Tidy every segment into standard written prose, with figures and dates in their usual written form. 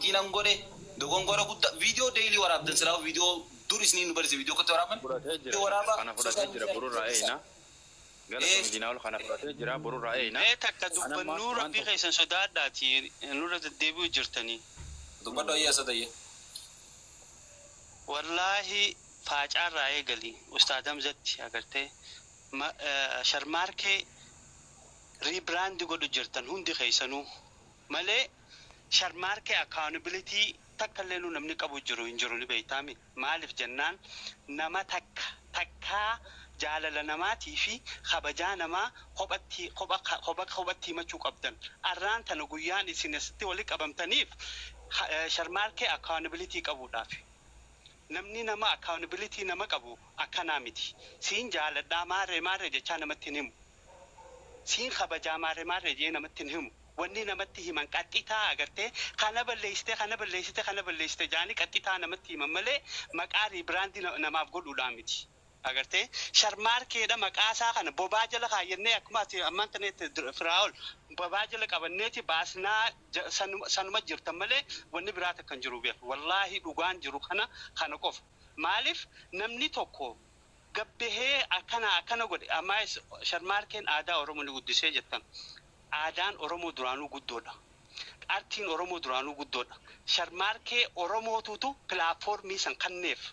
amantiin an godhe dogongora guddaa viidiyoo deeyilii waraabdan silaa viidiyoo dur isiniin nu barsiise viidiyoo kotti waraaban waraaba kana fudhatee jira boruu raa'eena gara miidinaa ol kana fudhatee jira boruu raa'eena takka dubbannu rabbii keessan sodaadhaati nurra deddeebi'u jirtanii dubbadho ayyaasa ta'e wallahi faacaarraa eegali ustaadam zatti agartee sharmaarkee rebrand godhu jirtan hundi keessanuu malee sharmaarkee accountability takka illee namni qabu jiru hin jiru ni beeytaami maaliif jennaan nama takka jaalala namaatii fi kabajaa namaa kophatti himachuu qabdan arraan tana guyyaan isin asitti wali qabamtaniif sharmaarkee accountability qabuudhaaf namni nama accountability nama qabu akkanaa miti siin jaaladhaa maarree jechaa namatti hin himu siin kabajaa maarree jee namatti hin himu wanni namatti himan qaxxitaa agartee kana balleessite jaanii qaxxitaa namatti himan malee maqaa riibiraandii namaaf godhuudhaan miti agartee sharmaarkeedha maqaasaa kana bobaa jala kaayyannee akkuma ammaan taneetti firaa'ol bobaa jala qabanneeti baasnaa sanuma jirtan malee wanni biraa takkan jiru beeku wallaahi dhugaan jiru kana qofa maaliif namni tokko gabbehee akkana godhe amma sharmaarkeen aadaa Oromoo ni guddisee jettan aadaan Oromoo duraanuu guddoodha artiin Oromoo duraanuu guddoodha sharmaarkee Oromootutu pilaatfoormii san kanneef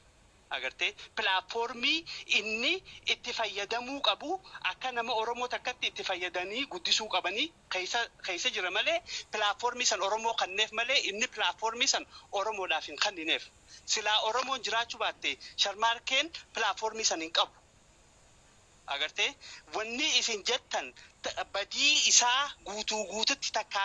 agartee pilaatfoormii inni itti fayyadamuu qabu akka nama Oromoo takkatti itti fayyadanii guddisuu qabanii keessa jira malee pilaatfoormii san Oromoo kanneef malee inni pilaatfoormii san Oromoodhaaf hin kannineef silaa Oromoon jiraachuu baatte sharmaarkeen pilaatfoormii san hin qabu agartee wanni isin jettan badii isaa guututti takka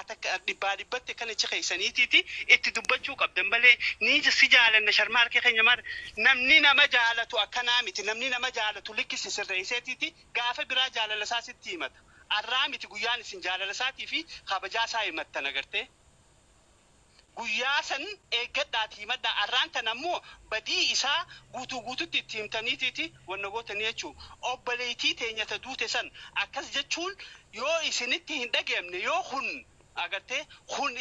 dhibbatti kan ichi keessaniitiiti itti dubbachuu qabdan malee ni si jaalanna sharmaarkee keenya mar namni nama jaalatu akkanaa miti namni nama jaalatu likkisi sirreesseetiiti gaafa biraa jaalala isaa sitti himata arraa miti guyyaan isin jaalala isaatii fi kabajaa isaa himattan agartee guyyaa san eeggadhaati himadhaa arraan tan ammoo badii isaa guututti itti himtaniitiiti wanna gootanii jechuu obboleettii teenyata duute san akkas jechuun yoo isinitti hin dhageenye yoo agartee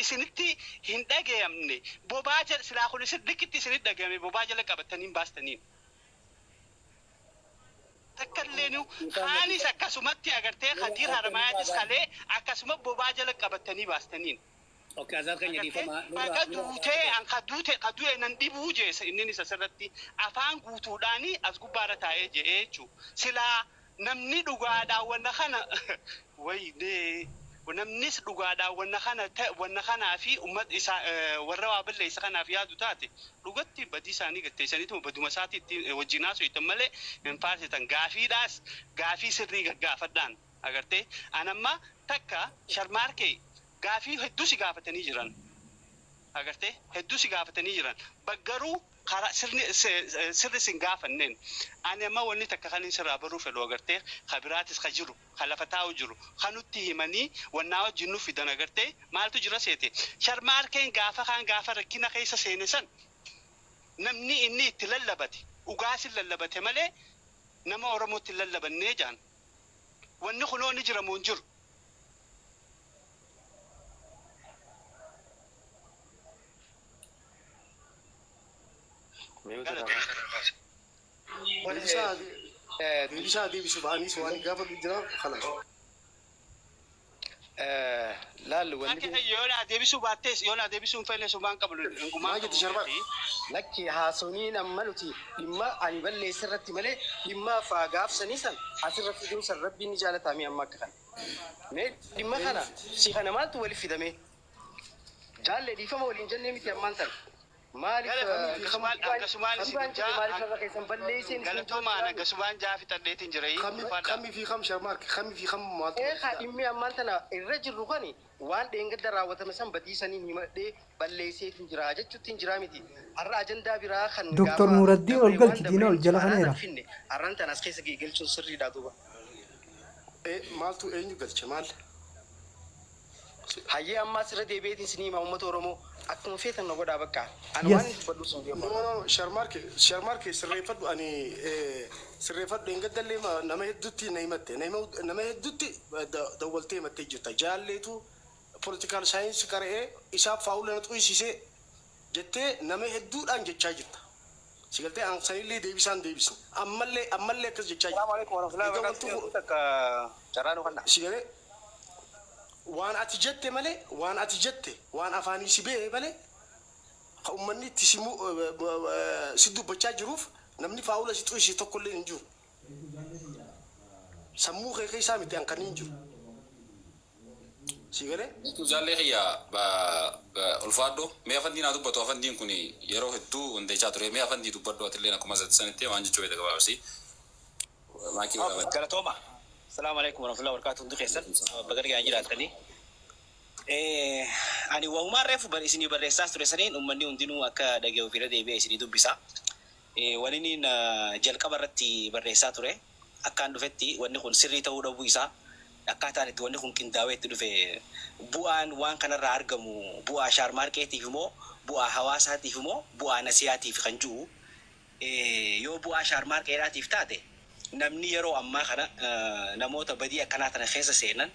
isinitti hin dhageenye bobaa jala silaa kun isin likitti isinitti dhageenye bobaa jala qabatanii baastaniin takkalleenu kaanis akkasumatti agartee Khadiir Harmayaatis kalee akkasuma bobaa jala qabatanii baastaniin Oke, azal kan jadi fama. Kadue nan dibu je inni ni sasarratti afaan guutuudhaani as gubbaarra taa'ee jedhee jechuudha. Silaa namni dhugaadhaan wanna kana wayne namnis dhugaadhaan wanna kanaa fi uummata isaa warra waa balleessa kanaaf yaadu taate dhugatti badii isaanii gatteessaniitu baduma isaatiitti wajjinaa so'itan malee hin faarsitan gaafii sirrii gaggaafadhaan agartee anamma takka sharmaarkee gaafii hedduu si gaafatanii jiran agartee hedduu si gaafatanii jiran baggaruu karaa sirri sin gaafanneen ani amma wanni takka kan sirraa baruu fedhu agartee kabiraatis ka jiru ka lafa taa'u jiru kanutti himanii wannaa wajjin nu fidan agartee maaltu jira seete sharmaarkeen gaafa rakkina keessa seene san namni inni itti lallabate ugaasin lallabate malee nama Oromootti lallabannee jaan wanni kunoo ni jira muun jiru دي بسبعاني سواني قافل الجرا خلاص لا لكن يونا ديبسو باتيس يونا ديبسو فين سبان قبل ما جت شربات لك هاسونين أملتي لما أنا بلي سرت ملء لما فاقاف سنيسن أسرت في جنس الرب نجالة تامي أما كان لما خنا سيخنا مالت ولي في دمي جال لي فما ولين جنة متي أمانتن مالك قسمان جافي تديتين جري خمي في خم شرمارك خمي في خم مالت خادمي أمانتنا الرجل رغني وان دينغ دراوة مثلا بدي سنين يمدي بلسي تنجراجة تنجرامتي الراجن دا برا خن دكتور نور الدين والقل كدينا والجلا خنيرة أرنت ناس كيس جيجل شو سري دادوبا مالتو إنجو قل شمال هاي أما سر ديبيتين سنين ما أمته رمو أكون فيه تنو قد أبكى أنا وان بدو سنجيا ما شرمارك سريفت أني سريفت دينغ دللي ما نما هدوتي نيمته نما هدوتي دولتي متى جت جالله تو political science كاره إشاب فاول نتوي سيسه jettee nama hedduudhaan jechaa jirta. Sigaltee aan sanillee deebisaan deebisne. Ammallee akkas jechaa jirta. Assalamualaikum warahmatullahi wabarakatuh. Takka caraan kana. Sigalee waan ati jette malee waan ati jette waan afaanii si bee malee ka ummanni itti si dubbachaa jiruuf namni faawula si xu'isi tokkollee hin jiru. Sammuu kee keessaa miti an kan hin jiru. Sigalee. Itu jaalle xiyyaa ulfaadho mee afandii naa dubbatu afandiin kun yeroo hedduu hundeechaa ture mee afandii dubbadhu atillee akkuma sanitti waan jechuu beeka gabaabsi. Galatooma. Assalamualaikum warahmatullahi wabarakatuh. Untuk kesan bagarga anjir tadi. Ani wahumaan reefu isinii barreessaas ture saniin uummanni hundinuu akka dhaga'u fira deebi'ee isinii dubbisa. Waliin jalqaba irratti barreessaa ture. Akkaan dhufetti wanni kun sirrii ta'uu dhabuu isaa akkaataan itti wanni kun qindaa'ee itti dhufe bu'aan waan kanarraa argamu bu'aa shaar maarkeetiif immoo bu'aa hawaasaatiif immoo bu'aa nasiyaatiif kan jiru yoo bu'aa shaar maarkeetaatiif taate namni yeroo ammaa kana namoota badii akkanaa tana keessa seenan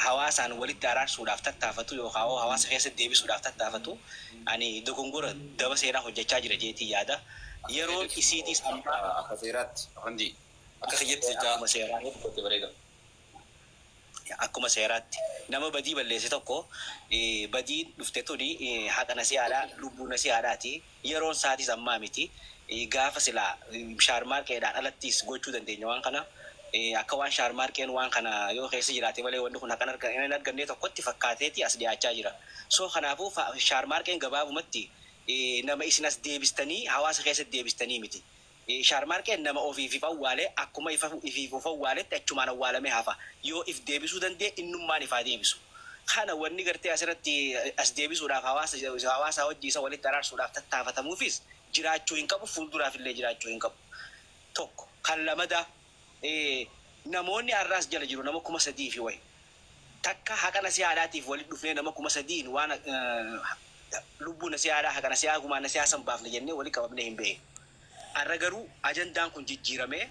hawaasaan walitti araarsuudhaaf tattaafatu yookaan hawaasa keessatti deebisuudhaaf tattaafatu ani dogongora daba seenaa hojjechaa jira jeetii yaada yeroo isiitiis akka seeraatti afandii akka kiyyetti jechaa akkuma seeraatti nama badii balleesse tokko badii dhufte tuni haqa nasiyaadhaa lubbuu nasiyaadhaati yeroon saatis ammaa miti gaafa silaa shaar maarkeedhaan alattis gochuu dandeenya waan kana akka waan shaar maarkeen waan kana yoo keessa jiraate malee wanni kun akkan argannee tokkotti fakkaateeti as dhiyaachaa jira. So kanaafuu shaar maarkeen gabaabumatti nama isin as deebistanii hawaasa keessatti deebistanii miti. Shaar maarkeen nama ofiif awwaalee akkuma ifiif awwaaletti achumaan awwaalame hafa yoo if deebisuu danda'e innummaan ifaa deebisu. Kana wanni gartee asirratti as deebisuudhaaf hawaasa hojii isa walitti araarsuudhaaf tattaafatamuufis jiraachuu hin qabu fuulduraaf illee jiraachuu hin qabu. Tokko kan lamada namoonni har'aas jala jiru nama 3,000 fi wayi. Takka haqa nasiyaadhaatiif walitti dhufnee nama 3,000 waan lubbuu nasiyaadhaa haqa nasiyaa gumaa nasiyaa san baafne jennee walitti qabamnee hin beeku. Har'a garuu ajandaan kun jijjiiramee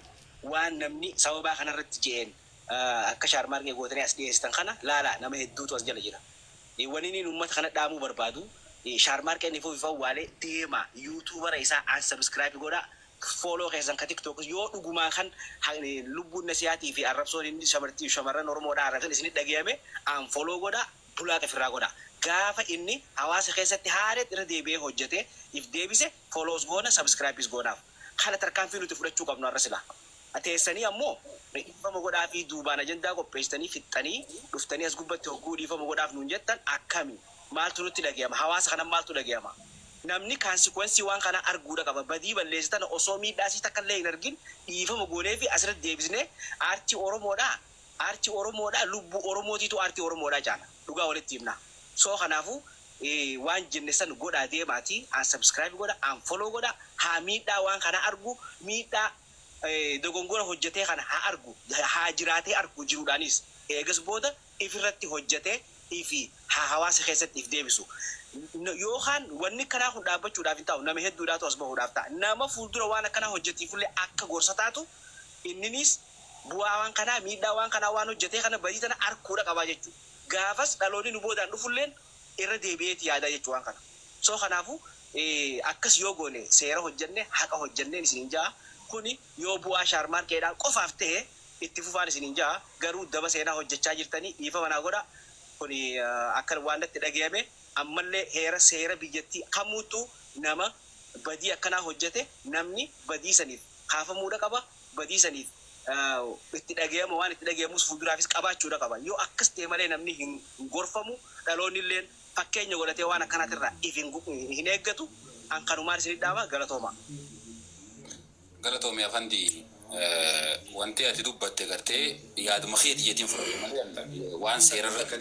waan namni sababaa kanarratti je'een akka shaar maarkee gootanii as dhiyeessitan kana laalaa nama hedduutu as jala jira. Waniin uummata kana dhaamuu barbaadu shaar maarkeen ifuu ifa waalee deema yuutuubara isaa aan sabskiraayib godhaa follow keessan ka tiktok yoo dhugumaa kan lubbuun nasiyaatii fi arrabsoon inni shamarran oromoodhaa arrabsan isinit dhagayame aan follow godhaa bulaa qafirraa godhaa. Gaafa inni hawaasa keessatti haareet irra deebi'ee hojjete if deebise follows goona sabskiraayibis goonaaf. Kana tarkaanfii nuti fudhachuu qabnu har'a silaa. Ateessanii ammoo dhiifama godhaa fi duubaan ajandaa qopheessitanii fixxanii dhuftanii as gubbatti hogguu dhiifama godhaaf nuun jettan akkami maaltu nutti dhagayama hawaasa kana maaltu dhagayama. Namni kaansikwensii waan kana arguudha qaba badii balleessitan osoo miidhaasii takka illee hin argin dhiifama goonee fi asirratti deebisnee aartii oromoodhaa lubbuu oromootiitu aartii oromoodhaa jaala dhugaa walitti himna. So kanaafuu waan jenne san godhaa deemaati aan subscribe godha aan follow godha haa miidhaa waan kana argu miidhaa dogongora hojjetee kana haa argu haa jiraatee argu jiruudhaanis eegas booda ifirratti hojjetee ifi haa hawaasa keessatti if deebisu. Yookaan wanni kanaa kun dhaabbachuudhaaf hin ta'u nama hedduudhaatu as bahuudhaaf ta'a. Nama fuuldura waan akkanaa hojjetiifullee akka gorsa taatu inninis bu'aa waan kanaa miidhaa waan kanaa waan hojjetee kana badii tana arkuudha qabaa jechuudha. Gaafas dhaloonni nu boodaan dhufulleen irra deebi'eeti yaadaa jechuu waan kana. So kanaafuu akkas yoo goone seera hojjenne haqa hojjenneen isin jaa kuni yoo bu'aa shaar maarkeedhaan qofaaf ta'e itti fufaan isin jaa garuu daba seenaa hojjechaa jirtanii dhiifama naa godha kuni akka waan itti dhagayame ammallee heera seera biyyattii kamuutu nama badii akkanaa hojjete namni badii saniif kaafamuudha qaba badii saniif itti dhagayama waan itti dhagayamus fuulduraafis qabaachuudha qaba yoo akkas ta'e malee namni hin gorfamu dhaloonni illee fakkeenya godhatee waan akkanaatirraa if hin eeggatu an kanumaan isin dhaama galatooma. Galatoomii afandii wanti ati dubbatte gartee yaaduma keetii jetiin fudhatu waan seerarra akka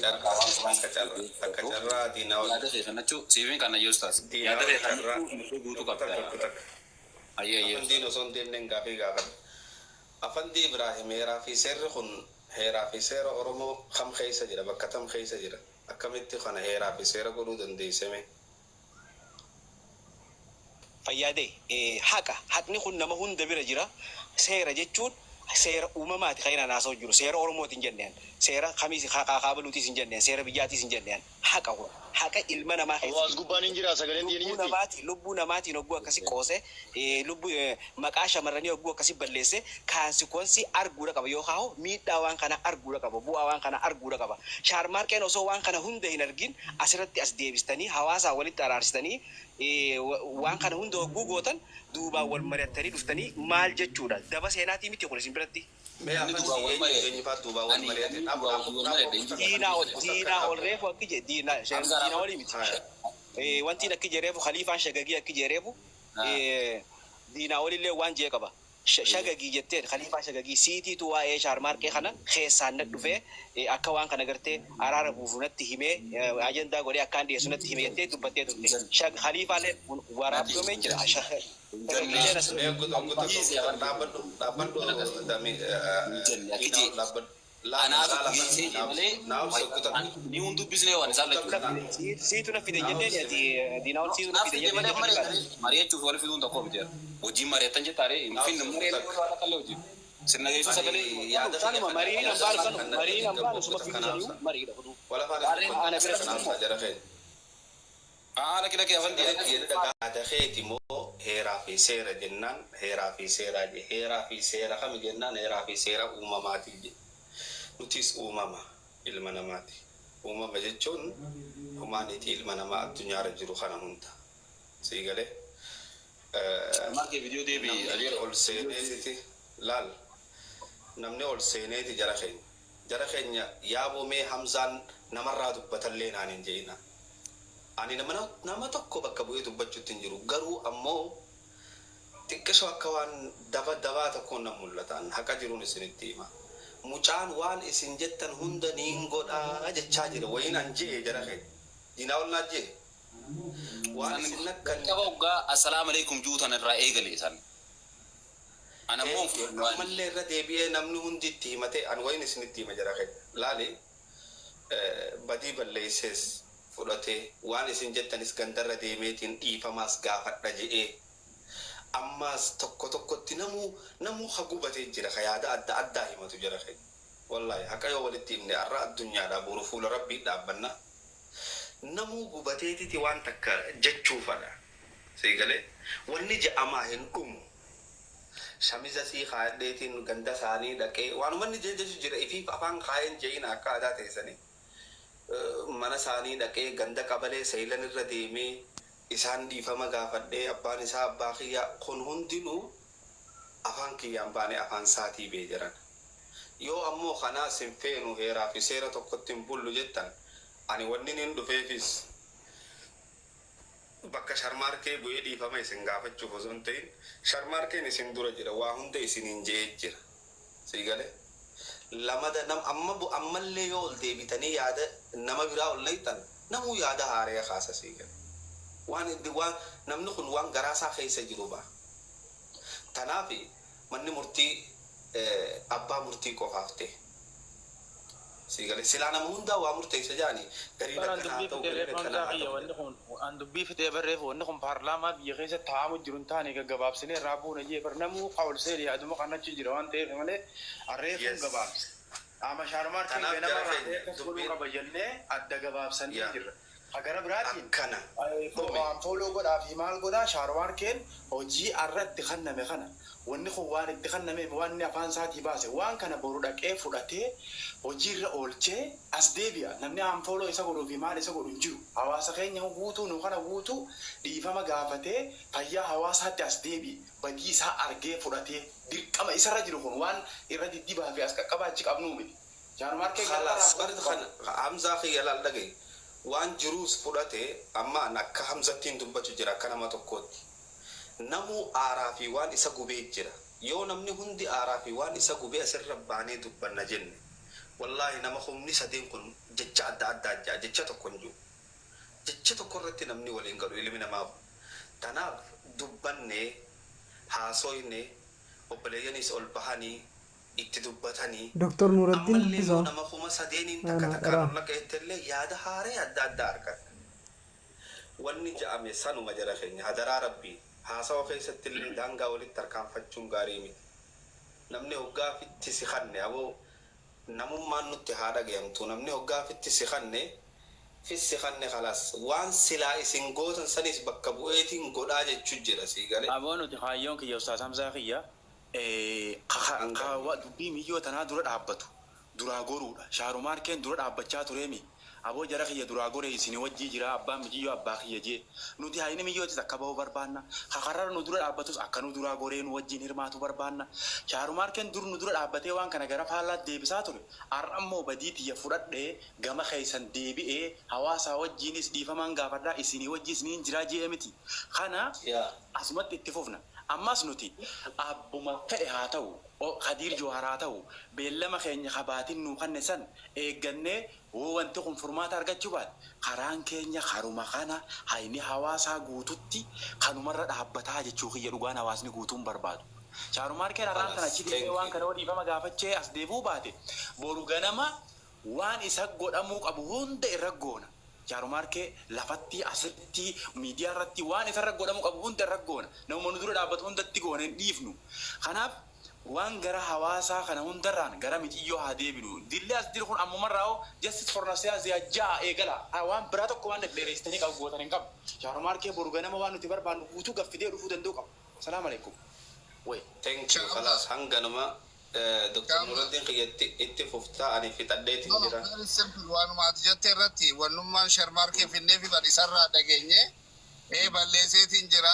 carraa diinaa yaada keessannachuu siifiin kana yoo taas yaada keessannachuu guutuu qabda. Afandii osoo hin deemneen gaafii gaafadha. Afandii Ibraahim heeraa fi seerri kun heeraa fi seera Oromoo kam keessa jira bakka tam keessa jira akkamitti kana heeraa fi seera godhuu dandeessame. Fayyaadee haqni kun nama hunda bira jira seera jechuun seera uumamaati kan naasoo jiru seera Oromootiin jenneen seera kamiis kaabuluutiis hin jenneen seera biyyaatis hin jenneen haqa kun haqa ilma namaa Hawaas gubbaan hin jira sagaleen diinii jirti. lubbuu namaatiin hogguu akkasii qoose lubbuu maqaa shamarranii hogguu akkasii balleesse kaansikonsii arguudha qaba yookaan miidhaa waan kana arguudha qaba bu'aa waan kana arguudha qaba. Shaarmaarkeen osoo waan kana hunda hin argin asirratti as deebistanii hawaasaa walitti araarsitanii waan kana hunda hogguu gootan duubaan wal mari'attanii dhuftanii maal jechuudha daba seenaatii miti kun isin biratti. Diinaa ol reefu akki je diinaa olii miti. Wanti akki je reefu khaliifaan shagagii akki je reefu diinaa olillee waan jee qaba. Shagagii jettee khaliifaa shagagii siitiitu waa'ee shaarmaarkee kana keessaan na dhufee akka waan kana gartee araara buufu natti himee ajandaa godhee akkaan dhiyeessu natti himee jettee dubbattee turte. Khaliifaallee waraabdoomee jira. Siitu na fide jennee diinaa ol siitu na fide jennee mari'achuuf wal fiduun tokko miti hojii mari'atan jettaare finna mari'atan waan akka hojii sirna geessu sagalee kanuma mariin hambaan suma fiidaniu mariidha kudu ana bira laki laki afanti ada kheeti moo heeraa fi seera jennaan heeraa fi seeraa je heeraa fi seera kami jennaan heeraa fi seera uumamaati je nutis uumama ilma namaati uumama jechuun humaanitii ilma namaa addunyaarra jiru kana hunda sii galee marke video deebi aliir ol seeneetiti laal namni ol seeneeti jara keenya yaabomee hamzaan namarraa dubbatallee naan hin je'ina ani nama tokko bakka bu'ee dubbachuutti hin jiru garuu ammoo xiqqisoo akka waan dabaa tokkoon nan mul'atan haqa jiruun isinitti hima mucaan waan isin jettan hunda niin godhaa jechaa jira wayin an je'e jara keenya diinaa ol naa je'e waan isin nakkan qaboggaa assalaamu alaykum juutan irraa eegale san ana moo ammallee irra deebi'ee namni hundi itti himate an wayin isinitti hima jara keenya laale badii balleessees fudhatee waan isin jettanis gandarra deemeetiin dhiifamaas gaafadha je'ee ammaas tokkotti namuu hagubatee jira yaada adda himatu jira keenya wallahi haqa yoo walitti himne arra addunyaadhaa boru fuula rabbii dhaabbanna namuu gubateetiti waan takka jechuufadha sii galee wanni je'amaa hin dhumu shamiza sii kaadheetiin ganda isaanii dhaqee waanumanni jechu jira ifiif afaan kaayeen je'in akka aadaa teessanii mana isaanii dhaqee ganda qabalee seelan irra deemee isaan dhiifama gaafadhee abbaan isaa abbaa kiyyaa kun hundinuu afaan kiyyaan baane afaan saatii bee jiran yoo ammoo kanaas hin feenu heeraa fi seera tokkotti hin bullu jettan ani wanni nin dhufeefis bakka sharmaarkee bu'ee dhiifama isin gaafachuuf osoo hin ta'in sharmaarkeen isin dura jira waa hunda isiniin je'ee jira sii galee lamada ammallee yoo ol deebitanii yaada nama biraa ol naytan namuu yaada haaree kaasa sii galee waan namni kun waan garaasaa keessa jiru ba'a tanaaf manni murtii abbaa murtii qofaaf ta'e sii galee silaa nama hundaa waa murteessa jaanii garii an dubbii fitee barreef wanni kun paarlaamaa biyya keessa taa'amu jiru hin taane gaggabaabsinee irraa buuna jee bar namuu qawl seedii aduma kannachi jira waan ta'eef malee arreefuun gabaabse ama shaarmaartiin nama raafee godhuu qaba jennee adda gabaabsanii jirra agara biraatiin kana fooloo godhaa fi maal godhaa shaarmaarkeen hojii arratti kanname kana wanni kun waan itti kanname waan inni afaan isaatii baase waan kana boru dhaqee fudhatee hojiirra oolchee as deebi'a namni fooloo isa godhuu fi maal isa godhu hin jiru hawaasa keenya guutuu nu kana guutuu dhiifama gaafatee fayyaa hawaasaatti as deebi'i badii isaa argee fudhatee dirqama isarra jiru kun waan irra diddibaa fi as qaqqabaachi qabnuu miti shaarmaarkeen khalaas hamzaa kiyya laal dhagaye waan jiruus fudhatee amma akka hamzattiin dubbatu jira akka nama tokkootti namuu aaraa fi waan isa gubee jira yoo namni hundi aaraa fi waan isa gubee asirra baanee dubbanna jenne wallahi nama humni sadeen kun jecha adda jecha tokko hin jiru jecha tokko irratti namni waliin galu ilmi namaa tanaaf dubbannee haasoyne obboleeyyanis ol bahanii itti dubbatanii Dr. Nuruddin Bizo nama kuma sadeeniin takka laqeettellee yaada haaree adda argata wanni ja'ame sanuma jara keenya hadaraa rabbii haasawa keessatti illee daangaa walitti tarkaanfachuun gaarii miti namni hoggaafitti si kanne aboo namummaan nutti haa dhagayamtu namni hoggaafitti si kanne fissi kanne khalas waan silaa isin gootan sanis bakka bu'eetiin godhaa jechuu jira sii galee. Aboon nuti kaayyoon kiyya Ustaaz Hamzaa kiyya kaawwa dubbii miyyoo tanaa dura dhaabbatu duraa goruudha. Shaarumaarkeen dura dhaabbachaa tureemi. Aboo jara kiyya duraa goree isin wajjii jira abbaan miyyoo abbaa kiyya jee. Nuti haayini miyyootis akka bahu barbaanna. Kakarra nu dura dhaabbatus akka nu duraa goree nu wajjiin hirmaatu barbaanna. Shaarumaarkeen dur nu dura dhaabbatee waan kana gara faallaatti deebisaa ture. Har'ammoo badii tiyya fudhadhee gama keessan deebi'ee hawaasaa wajjiinis dhiifamaan gaafadhaa isinii wajjiis niin jiraa jee miti. Kana asumatti itti fufna. Ammas nuti abbuma fedhe haa ta'u Khadiir Jawhar haa ta'u beellama keenya kabaatiin nuu kanne san eeggannee wanti kun furmaata argachuu baate karaan keenya karuma kana hayni hawaasaa guututti kanumarra dhaabbataa jechuu kiyya dhugaan hawaasni guutuun barbaadu. Shaarumaarkeen har'aan kana achi deemee waan kana dhiifama gaafachee as deebuu baate boru ganama waan isa godhamuu qabu hunda irra goona. Shaarumaarkee lafatti asitti miidiyaa irratti waan isarra godhamuu qabu hunda irra goona. Namoonni dura dhaabbatu hundatti goona hin dhiifnu. Kanaaf waan gara hawaasaa kana hundarraan gara mixiyyoo haa deebinu. Dillee as jiru kun ammumarraa justice for Nasiyaa Ziyajjaa eegala. Waan biraa tokko waan dheereessitanii qabu gootan hin qabu. Shaarumaarkee boru ganama waan nuti barbaannu guutuu gaffidee dhufuu danda'u qabu. Salaamu alaikum. Thank you. Khalas hanganuma Dr. Nuruddin qiyyatti itti fuftaa ani fixadheetiin jira. Waanuma ati jettee irratti wannummaan Shaarumaarkee finnee fi badisarraa dhageenye balleesseetiin jira.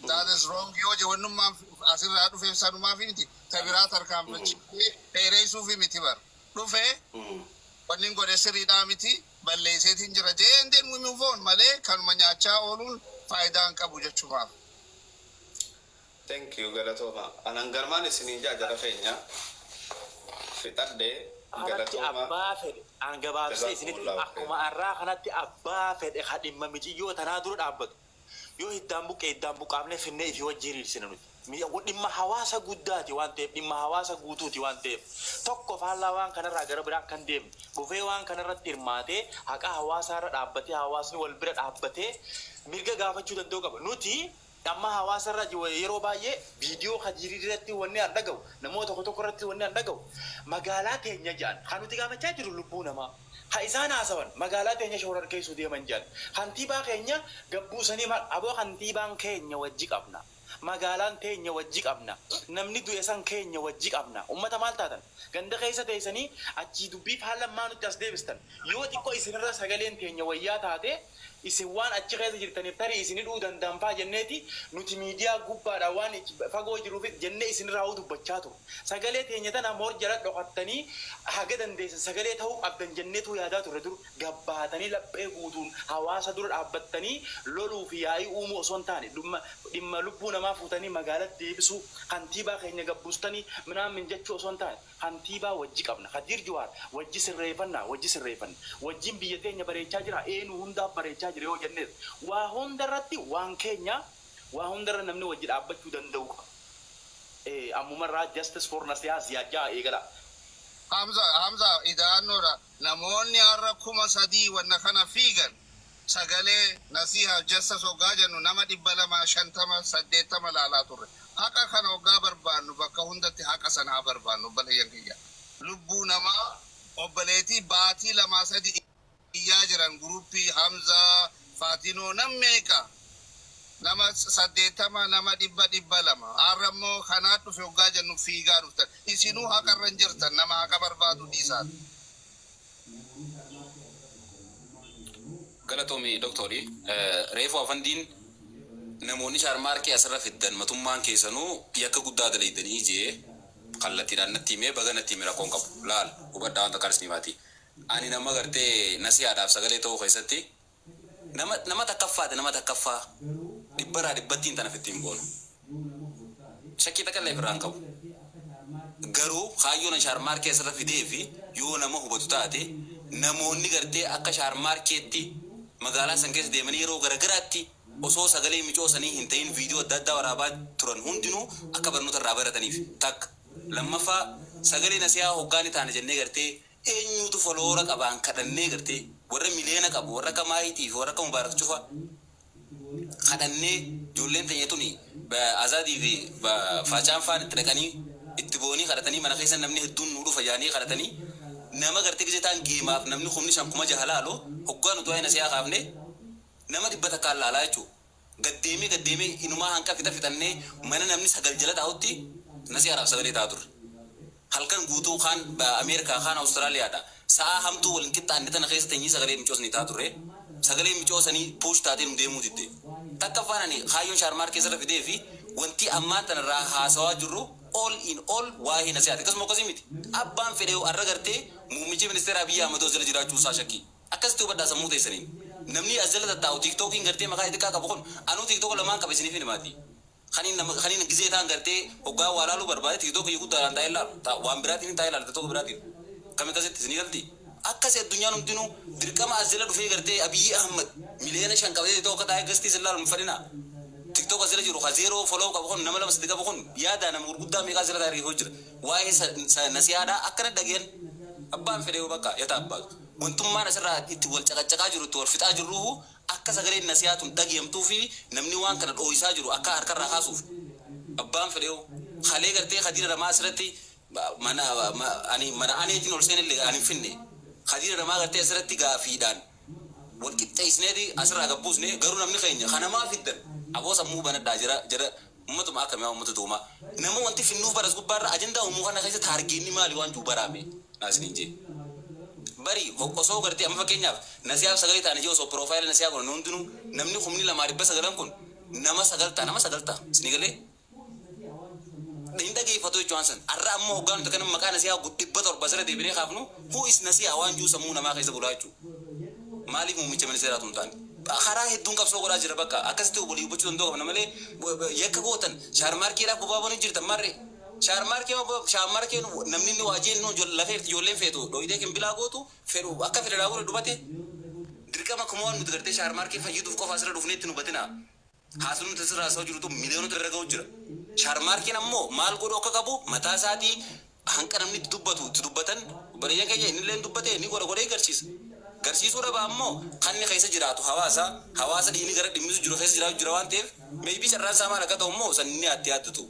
That is wrong. Yoo je wannummaan asirraa dhufeef sanumaa fi miti tabiraa tarkaanfachii dheereessuu fi miti bar dhufee wanni godhe sirriidhaa miti balleesseetiin jira jeendeen muumufoon malee kanuma nyaachaa ooluun faayidaa hin qabu jechuudhaaf. Thank you galatooma. Anan garmaan isiniin jara keenya fixadhee galatooma. Abbaa fedhe an gabaabsee isinitti akkuma arraa kanatti abbaa fedhe kadhimma mixiyyoo tanaa dura dhaabbatu. Yoo hiddaan buqqaafne finnee ifi wajjin hiriirsina nuti. Dhimma hawaasa guddaati waan ta'eef dhimma hawaasa guutuuti waan ta'eef tokko faallaa waan kanarraa gara biraan kan deemu dhufee waan kanarratti hirmaatee haqa hawaasaarra dhaabbatee hawaasni wal bira dhaabbatee mirga gaafachuu danda'u qaba. Nuti amma hawaasarra yeroo baay'ee viidiyoo Khadiirii irratti wanni an dhaga'u namoota tokko irratti wanni an dhaga'u magaalaa teenya jedhan kan nuti gaafachaa jiru lubbuu namaa. Ha isaan haasawan magaalaa teenya shoorar keessu deeman jedhan kantiibaa keenya gabbuusanii aboo kantiibaan keenya wajji qabna. Magaalaan teenya wajji qabna. Namni du'e san keenya wajji qabna. Ummata maal taatan? Ganda keessa teessanii achii dubbiif haala maa nutti as deebistan. Yoo xiqqoo isinirra sagaleen teenya wayyaa taate isin waan achi keessa jirtaniif tarii isinii dhuu danda'anfaa jenneeti nuti miidiyaa gubbaadha waan fagoo jiruuf jennee isinirraa dubbachaa turu. Sagalee teenya tana moor jala dhokattanii haga dandeessan sagalee ta'uu qabdan jenneetu yaadaa turre dur gabbaatanii laphee guutuun hawaasa dura dhaabbattanii loluu fi yaa'ii uumuu osoo hin taane dhimma lubbuu namaa fuutanii magaalatti deebisuu kantiibaa keenya gabbuustanii minaamin jechuu osoo hin taane kantiibaa wajji qabna. Khadiir Jawhar wajji sirreeffannaa wajjin biyya teenya bareechaa jira eenyu hundaaf bareechaa jira yoo jennees waa hundarratti waan keenya waa hundarra namni wajji dhaabbachuu danda'u qaba. Ammumarraa justice for Nasiyaa Ziyajjaa eegala. Hamza idaannoodha namoonni har'a 3,000 wanna kana fiigan sagalee Nasihaa justice hoggaa jennu nama 250 laalaa turre. Haqa kana hoggaa barbaannu bakka hundatti haqa sanaa barbaannu balayyan kiyya. Lubbuu namaa obboleetii baatii 2-3 iyyaa jiran guruppii Hamzaa Faatinoo nam meeqa nama 80 nama 200 har'ammoo kanaa dhufe hoggaa jennu fiigaa dhuftan isinuu haqarra hin jirtan nama haqa barbaadu dhiisaan. Galatoomi doktori reefu afandiin namoonni Shaarumaarkee asirra fiddan matummaan keessanuu yakka guddaa dalaydanii jee kallattiidhaan natti himee baga natti hime rakkoon qabu laal hubadhaa wanta karsnimaati. Ani nama gartee Nasiyaadhaaf sagalee ta'uu keessatti nama takkaffaa dhibbaraa dhibbattiin tana fittiin boonu. Shakkii takkallee biraan qabu. Garuu kaayyoon Shaarumaarkee asirra fidee fi yoo nama hubatu taate namoonni gartee akka Shaarumaarkeetti magaalaa san keessa deemanii yeroo garagaraatti osoo sagalee micoosanii hin ta'in viidiyoo adda addaa waraabaa turan hundinuu akka barnoota irraa barataniif takka. Lammaffaa sagalee Nasiyaa hoggaani taane jennee gartee eenyutu foloora qabaan kadhannee gartee warra miliyoona qabu warra akka Maayitii fi warra akka Mubaarak Cufa kadhannee ijoolleen teenya tuni Azaadii fi Faacaan faan itti dhaqanii itti boonii kadhatanii mana keessa namni hedduun nu dhufa jaanii kadhatanii nama gartee gizetaan geemaaf namni humni shan kuma jahalaaloo hoggaan utuu ayna siyaa kaafne nama dhibbata kaan laalaa jechuudha. Gaddeemee inumaa hanqa fixannee mana namni sagal jala taa'utti nasi araaf sagalee ta'a ture. Halkan guutuu kaan Ameerikaa kaan Awustiraaliyaadha. Sa'a hamtuu waliin qixxaanne tana keessa teenyee sagalee micoosni ta'a ture. Sagalee micoosanii puush taatee nu deemuu didde. Takka faanani kaayyoon shaarmaar keessarra fidee fi wanti ammaan tanarraa haasawaa jirru all in all waa'ee nasihaati. Akkasuma akkasii miti. Abbaan fedhee arra gartee muummichi ministeera Abiyyi Ahmad jala jiraachuu isaa shakkii. Akkasitti hubadhaa sammuu teessaniin. Namni as jala tattaa'u tiiktookiin gartee maqaa xiqqaa qabu kun anuu tiiktook lamaan qaba isiniif himaati. Kaniin gizee ta'an gartee hoggaa waa laaluu barbaade tiiktookii guddaadhaan taa'ee laalu. Waan biraatiin taa'ee laalu tiiktook biraatiin. Kami akkasitti isinii galti. Akkasi addunyaan hundinuu dirqama as jala dhufee gartee Abiyyi Ahmad miliyoona 5 qabatee tokko taa'ee gastii sin laalu hin fadhina. TikTok as jala jiru ka zero follow qabu kun nama lama sadi qabu kun yaada nama gurguddaa meeqaa jala taa'ee hojii jira. Waa'ee nasihaadhaa akkana dhageen abbaan fedhee bakka yaata abbaatu. Wantummaan asirraa itti wal caqacaqaa jiru itti wal fixaa jirru akka sagaleen nasihaatuun dhageemtuu fi namni waan kana dhoohisaa jiru akka harkarraa kaasuuf abbaan fedhee halee gartee hadiira namaa asirratti mana aneetiin ol seenillee ani finne hadiira namaa gartee asirratti gaafiidhaan wal qixxeessneeti asirraa gabbuusne garuu namni keenya kanamaa fiddan aboo sammuu banadhaa jira ummatuma akkamii ummata tuumaa nama wanti finnuuf baras gubbaarra ajandaa uumuu kana keessa taargeetni maali waan juu baraame naasiniin jee. Bari osoo gartee amma fakkeenyaaf nasihaaf sagalee ta'anii jiru osoo piroofaayilii nasihaa kun hundinuu namni humni 2,900 kun nama sagaltaa isinii galee Dinda gay fatu cuan san. Arra ammo hogan tekan makan nasiha gudibbat or basara de bine khafnu. Who is nasiha wan ju samu nama khaisa bulaju. Malik mu miche menisera tuntan. Khara hedun kap so gora jira baka. Akas tu boli buchu ndo na male yak gotan. Shar marki ra baba bani jirta marre. Shar marki namni ni wajin no jol lafe jolle fetu. Do ide kem bila gotu feru akka fere rawur dubate. Dirkama kumwan mudgarte shar marki fayidu ko fasra dufne tinu batina. Hasunun tasira saw jiru to milyon terraga jira. Sharmarkin ammoo maal godhu akka qabu mataa isaatii hanqa namni dubbatan bareeyan keenya inni illee dubbate inni godhee garsiisa. Garsiisuu dhaba ammoo kan inni keessa jiraatu hawaasa dhiini gara dhimmisu jiru keessa jiraatu jira waan ta'eef meebii carraan isaa maal akka ta'u immoo san inni atti yaaddatu.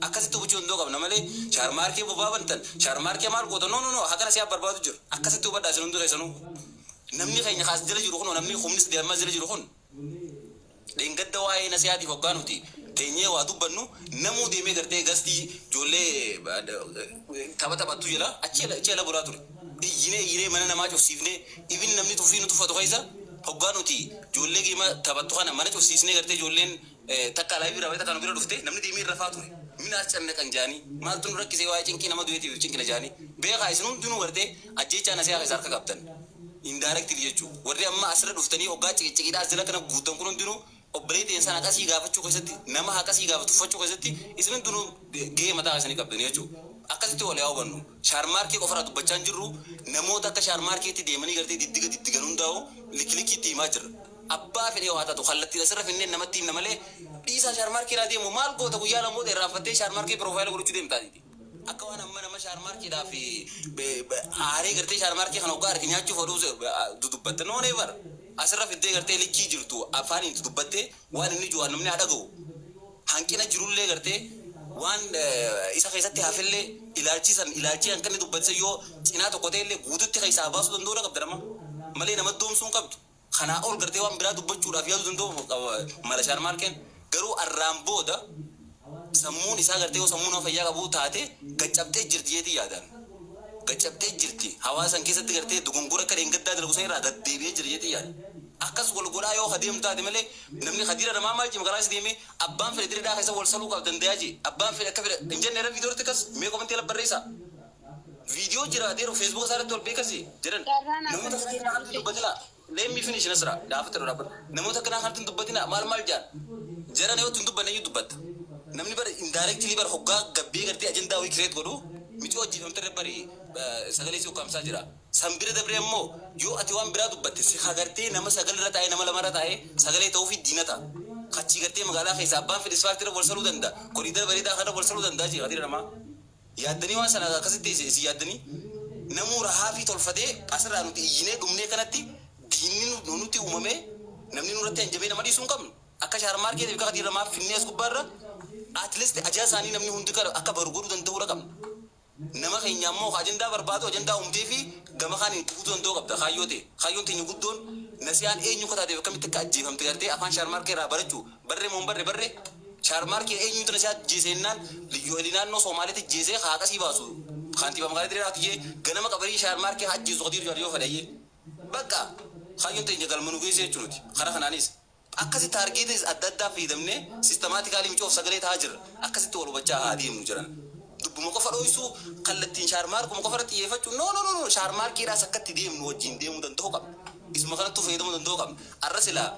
Akkasitti hubachuu hundoo qabna malee shaarmaarkee bobaa bantan shaarmaarkee maal goota no hakkana siyaa barbaadu jira. Akkasitti hubadhaa isin hundi keessanuu namni keenya kaas jala jiru kun namni humnis deemaa jala jiru kun deengadda waa'ee nasihaatiif hoggaanuti. Teenyee waa dubbannu namuu deemee gartee gastii ijoollee taphattu jira achi ala bulaa ture. Iyyinee mana namaa cufsiifnee ibin namni tuffii nu tuffatu keessa hoggaa nuti ijoollee geema taphattu kana mana cufsiisnee gartee ijoolleen takka alaa bira takka nu bira dhufte namni deemee irra faa ture. Mina as canne kan jaanii maaltu nu rakkisee waa'ee cinqii nama du'eetiif cinqina jaanii beekaa isin hundinuu gartee ajjeechaa nasihaa keessa harka qabdan. Indirectly jechuudha. Warri amma asirra dhuftanii hoggaa ciqiidhaa as jala kana guutan kun hundinuu obboleetti insan akkasii gaafachuu keessatti nama akkasii gaafachuu keessatti isin hundinuu gahee mataa isaanii qabdanii jechuudha. Akkasitti wal yaa'ubannu shaarmaarkee qofarraa dubbachaa hin jirru namoota akka shaarmaarkeetti deemanii gartee diddigan hundaa'u likilikiitti himaa jirra. Abbaa fedhee waa taatu kallattiin asirra finneen namatti himna malee dhiisaa shaarmaarkeedhaa deemu maal goota guyyaa lamoota irraanfattee shaarmaarkee piroofaayila godhachuu deemtaati. Akka waan amma nama shaarmaarkeedhaa fi aaree gartee shaarmaarkee kana hoggaa arge nyaachuuf oduu dubbatta noonee bara. Asirra fiddee gartee likkii jirtu afaan itti dubbattee waan inni jiru namni haa dhaga'u. Hanqina jirullee gartee waan isa keessatti hafillee ilaalchi hanqinni dubbatise yoo cinaa tokko ta'ellee guututti keessaa baasuu danda'uu qabda nama. Malee nama doomsuu hin qabdu. Kanaa ol gartee waan biraa dubbachuudhaaf yaaduu danda'u mala shaarmaarkeen garuu arraan booda sammuun isaa gartee yoo sammuun fayyaa qabu taate gaccabtee jirti jeetii yaadaan. Gaccabtee jirti hawaasan keessatti gartee dogongora akka deengaddaa dalagu san irraa deddeebi'ee jira jeetii yaada. Akkas wal godhaa yoo adeemu taate malee namni hadiira namaa maal jima karaas deemee abbaan fedhe diridhaa keessa wal saluu qaba dandayaa jee abbaan fedhe akka fedhe hin jenne irra viidiyootti kas mee komentii ala barreessa. Viidiyoo jira adeeru feesbuuk isaa irratti wal beekasi jedhan namoota akkanaa kanatti dubbatina leemmi finish nasira gaafate dha dhaabbata namoota akkanaa kanatti dubbatina maal jaan jedhan yoo ittiin dubbanne iyyuu dubbatta namni bara indirectly bara hoggaa gabbee gartee ajandaa wayii kireet godhu miti hojjeefamte bari sagalee si ukkaamsaa jira. Sambira dabree ammoo yoo ati waan biraa dubbatte si hagartee nama sagal irra taa'ee nama lamarra taa'ee sagalee ta'uu fi diinata. Kachii gartee magaalaa keessa abbaan fedhe isfaaktiirra wal saluu danda'a. Koriidara bareedaa kana wal saluu danda'a jee hadiira namaa. Yaaddanii waan sana akkasitti si yaaddanii namuu rahaa fi tolfatee asirraa nuti iyyinee dhumnee kanatti diinni nuti uumamee namni nurratti hanjabee nama dhiisuu hin qabnu. Akka shaarmaarkeetiif akka hadiira namaa finnees gubbaarra atleast ajaa isaanii namni hundi akka baru godhuu danda'uudha qabna. Nama keenya ammoo ajandaa barbaadu ajandaa uumtee fi gama kan guutuun doo qabda kaayyoon teenya guddoon nasiyaan eenyu kataatee akkamitti akka ajjeefamte gartee afaan shaarmaarkee irraa barachuu barree moo barree shaarmaarkee eenyutu nasiyaa ajjeesennaan liyyuu heli naannoo Somaaliitti ajjeesee haaqasii baasu kantiibaa magaalaa Dirreedaatti ganama qabarii shaarmaarkee ajjeesu qotiir yoo fadhayyee bakka kaayyoon teenya galmanuu geessee jechuuti kara kanaanis akkasi taargeetis adda addaa fayyadamnee sistemaatikaalii micoof sagalee ta'aa jirra akkasitti wal hubachaa haa deemnu jiran dubbuma qofa dho'isuu kallattiin shaarmaarkuma qofa irratti xiyyeeffachuu no shaarmaarkeedhaas akkatti deemnu wajjin deemuu danda'u qabna isuma kanatti fayyadamuu danda'u qabna arra silaa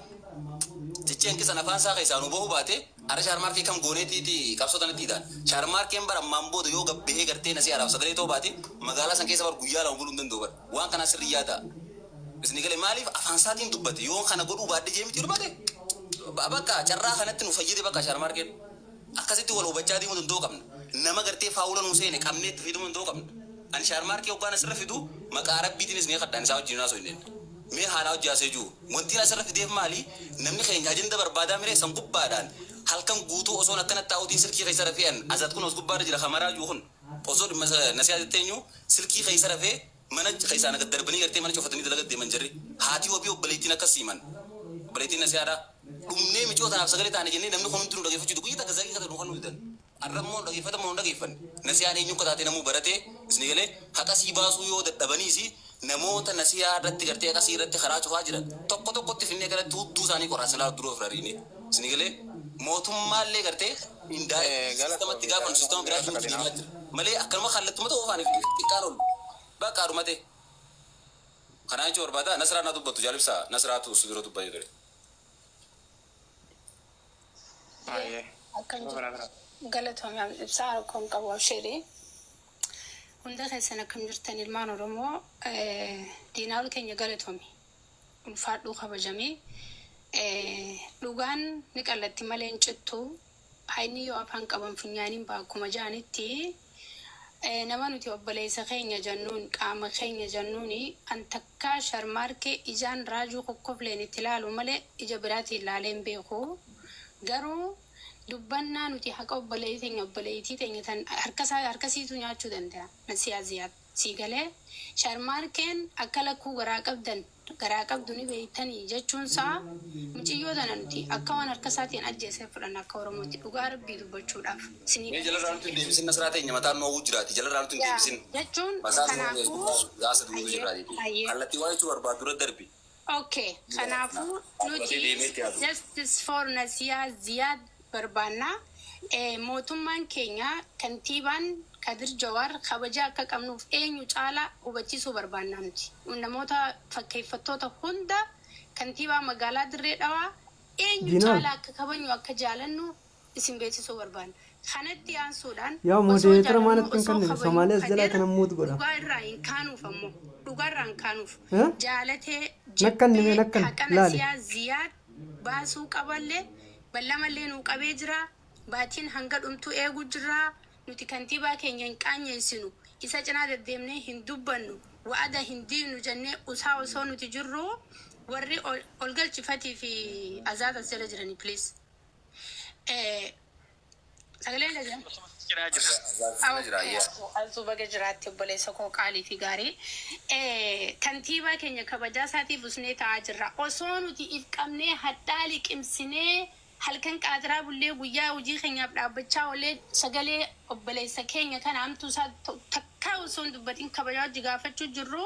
jechi hanqisan afaan isaa keessaa nu bahuu baate arra shaarmaarkee kam gooneetiiti qabsootanittiidhaan shaarmaarkeen bara ammaan booda yoo gabbahee gartee nasii araaf sagalee ta'uu baate magaalaa san keessa bara guyyaa lama buluu hin danda'u bara waan kanaa sirrii yaada isni galee maaliif afaan isaatiin dubbate yoo kana godhuu baadde jeemiti dubbate bakka carraa kanatti nu fayyade bakka shaarmaarkeen akkasitti wal hubachaa deemuu danda'u qabna nama gartee faawula nu seene qabnee itti fayyadamuu danda'u qabna ani shaarmaarkee hoggaan asirra fidu maqaa rabbiitiinis mee kaddaan isaa wajjin naasoo hin mee haala hojjaasee jiru wantiin asirra fideef maali namni keenya ajenda barbaadaa miree san gubbaadhaan halkan guutuu osoon akkanatti taa'utiin silkii keessa rafee'an azat kun os gubbaarra jira kamaraa jiru kun osoo dhimma nasiyaa jetteenyu silkii keessa rafee mana keessaa naga darbanii gartee mana cufatanii dalagaa deeman jirri haatii wabii obboleettiin akkas himan obboleettiin nasiyaadha dhumnee michoo tanaaf sagalee taane jennee namni kun hundinuu dhageeffachuu guyyaa takka zaqii kata nuukan nuyitan arrammoo dhageeffatamoo dhageeffan nasiyaan eenyuun kataate namuu barate isni galee haqasii baasuu yoo dadhabaniisi namoota nasiyaa irratti gartee haqasii irratti karaa cufaa jiran tokkotti finnee galatti hudduu isaanii qoraasilaa duroo firariine isni galee mootummaallee gartee sistamatti gaafan sistama biraa himutti deemaa jira malee akkanuma kallattumata ofaaniif xiqqaan ol bakka adumate kanaa jechuun barbaada nasraa na dubbattu jaalibsaa nasraatu si bira dubbayee gale. galatoomii ibsaa rakkoon qabu abshirii hunda keessan akkam jirtan ilmaan Oromoo diinaawwan keenya galatoomii ulfaadhuu kabajamee dhugaan ni qallatti malee hin cittu hayni yoo afaan qaban funyaaniin baakuma jaanitti nama nuti obboleessa keenya jennuun qaama keenya jennuun an takka sharmaarkee ijaan raajuu kokkofleen itti ilaalu malee ija biraatiin ilaaleen beeku garuu dubbannaa nuti haqa obboleettii teenya tan harkasiitu nyaachuu danda'a nasiyaa siigalee sharmaarkeen akka lakkuu garaa qabdu ni beektanii jechuunsaa muciyyoo tana nuti akka waan harkasaatiin ajjeesee fudhan akka Oromootti dhugaa rabbii dubbachuudhaaf. Jalarraa nuti deebisin nasraa teenya mataan noowuu jiraati jalarraa nuti deebisin. Jechuun kanaafuu gaasa duuba jiraati. Kallattii waa jechuun barbaadu dura darbi. Okay, kanaafuu nuti justice for Nasiyaa Ziyaad barbaanna mootummaan keenya kantiibaan Kadir Jawar kabaja akka qabnuuf eenyu caalaa hubachiisuu barbaanna nuti namoota fakkeeffattoota hunda kantiibaa magaalaa Dirree Dhawaa eenyu caalaa akka kabajnu akka jaalannu isin beeksisuu barbaanna kanatti aansuudhaan yaa moderator maanatti kan Somaaliyaas jala kana muut godha dhugaa irraa hin kaanuuf ammoo dhugaa irraa hin kaanuuf jaalatee nakkan Nasiyaa Ziyaad baasuu qaballee ballamallee nuu qabee jira baatiin hanga dhumtuu eeguu jira nuti kantiibaa keenya hin qaanyeessinu isa cinaa deddeemnee hin dubbannu wa'ada hin diinu jennee usaa osoo nuti jirru warri ol galchifatii fi azaata jala jiranii please sagaleen dhagaan altuu baga jiraatti obboleessa koo qaalii fi gaarii kantiibaa keenya kabajaa isaatiif usnee ta'aa jirra osoo nuti if qabnee hadhaa liqimsinee halkan qaadiraa bullee guyyaa hojii keenyaaf dhaabbachaa olee sagalee obboleessa keenya kana hamtuu isaa takkaa osoo hin dubbatiin kabajaa hojii gaafachuu jirru